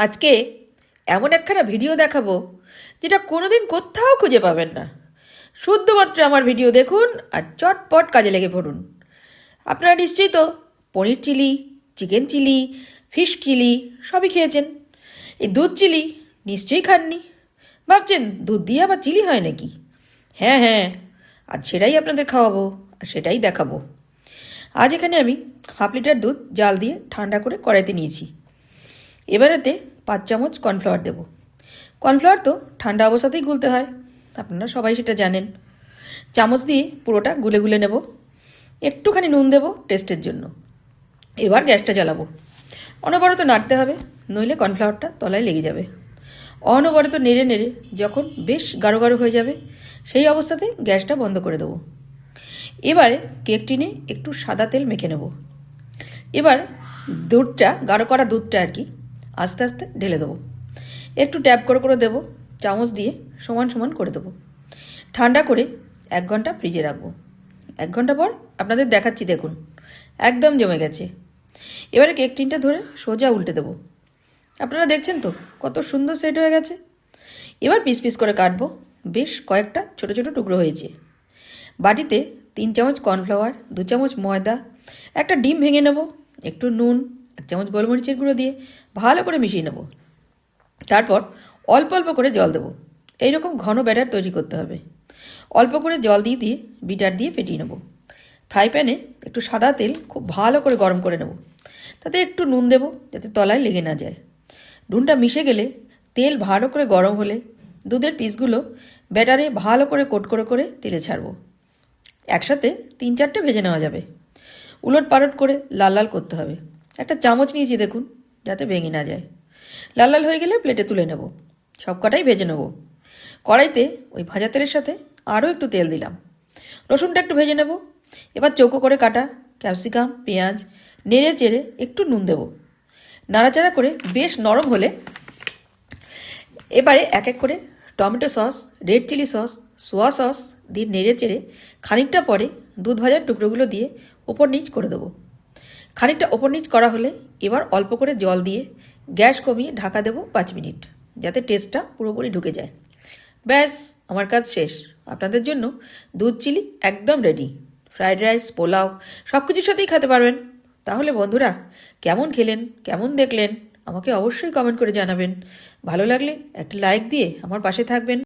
আজকে এমন একখানা ভিডিও দেখাবো যেটা কোনোদিন কোথাও খুঁজে পাবেন না। শুধুমাত্র আমার ভিডিও দেখুন আর চটপট কাজে লেগে পড়ুন। আপনারা নিশ্চয়ই তো paneer chilli, chicken chilli, fish chilli সবই খেয়েছেন। এই দুধ চিলি নিশ্চয়ই খাননি। ভাবছেন দুধ দিয়ে আবার চিলি হয় নাকি? হ্যাঁ হ্যাঁ, আজ সেটাই আপনাদের খাওয়াবো আর সেটাই দেখাবো। আজ এখানে আমি 1/2 লিটার দুধ জাল দিয়ে ঠান্ডা করে কড়াইতে নিয়েছি। এবারেতে 5 চামচ কর্নফ্লাওয়ার দেব। কর্নফ্লাওয়ার তো ঠান্ডা অবস্থাতেই গুলতে হয়, আপনারা সবাই সেটা জানেন। চামচ দিয়ে পুরোটা গুলে গুলে নেব। একটুখানি নুন দেব টেস্টের জন্য। এবার গ্যাসটা জ্বালাবো। অনবরত নাড়তে হবে, নইলে কর্নফ্লাওয়ারটা তলায় লেগে যাবে। অনবরত নেড়ে নেড়ে যখন বেশ গাঢ় গাঢ় হয়ে যাবে, সেই অবস্থাতে গ্যাসটা বন্ধ করে দেবো। এবারে কেক টিনে একটু সাদা তেল মেখে নেব। এবার দুধটা, গাঢ় করা দুধটা আর কি, আস্তে আস্তে ঢেলে দেবো। একটু ট্যাপ করে করে দেবো, চামচ দিয়ে সমান সমান করে দেবো। ঠান্ডা করে 1 ঘন্টা ফ্রিজে রাখবো। 1 ঘন্টা পর আপনাদের দেখাচ্ছি, দেখুন একদম জমে গেছে। এবারে কেক টিনটা ধরে সোজা উল্টে দেবো। আপনারা দেখছেন তো কত সুন্দর সেট হয়ে গেছে। এবার পিস পিস করে কাটবো। বেশ কয়েকটা ছোট ছোট টুকরো হয়েছে। বাটিতে 3 চামচ কর্নফ্লাওয়ার, 2 চামচ ময়দা, একটা ডিম ভেঙে নেব, একটু নুন, 1 চামচ গোলমরিচের গুঁড়ো দিয়ে ভালো করে মিশিয়ে নেব। তারপর অল্প অল্প করে জল দেবো। এইরকম ঘন ব্যাটার তৈরি করতে হবে। অল্প করে জল দিয়ে দিয়ে বিটার দিয়ে ফেটিয়ে নেব। ফ্রাই প্যানে একটু সাদা তেল খুব ভালো করে গরম করে নেব। তাতে একটু নুন দেব যাতে তলায় লেগে না যায়। নুনটা মিশে গেলে, তেল ভালো করে গরম হলে দুধের পিসগুলো ব্যাটারে ভালো করে কোট করে করে তেলে ছাড়বো। একসাথে 3-4টে ভেজে নেওয়া যাবে। উলট পালট করে লাল লাল করতে হবে। একটা চামচ নিয়েছি দেখুন, যাতে ভেঙে না যায়। লাল লাল হয়ে গেলে প্লেটে তুলে নেব। সব কটাই ভেজে নেব। কড়াইতে ওই ভাজা তেলের সাথে আরও একটু তেল দিলাম। রসুনটা একটু ভেজে নেব। এবার চৌকো করে কাটা ক্যাপসিকাম, পেঁয়াজ নেড়ে চেড়ে একটু নুন দেব। নাড়াচাড়া করে বেশ নরম হলে এবারে এক এক করে tomato sauce, red chilli sauce, soya sauce দিয়ে নেড়ে চেড়ে খানিকটা পরে দুধ ভাজার টুকরোগুলো দিয়ে ওপর নিচ করে দেবো। খানিকটা ওপর নিচ করা হলে এবার অল্প করে জল দিয়ে গ্যাস কমিয়ে ঢাকা দেবো 5 মিনিট, যাতে টেস্টটা পুরোপুরি ঢুকে যায়। ব্যাস, আমার কাজ শেষ। আপনাদের জন্য দুধ চিলি একদম রেডি। ফ্রায়েড রাইস, পোলাও সব কিছুর সাথেই খেতে পারবেন। তাহলে বন্ধুরা, কেমন খেলেন, কেমন দেখলেন আমাকে অবশ্যই কমেন্ট করে জানাবেন। ভালো লাগলে একটা লাইক দিয়ে আমার পাশে থাকবেন।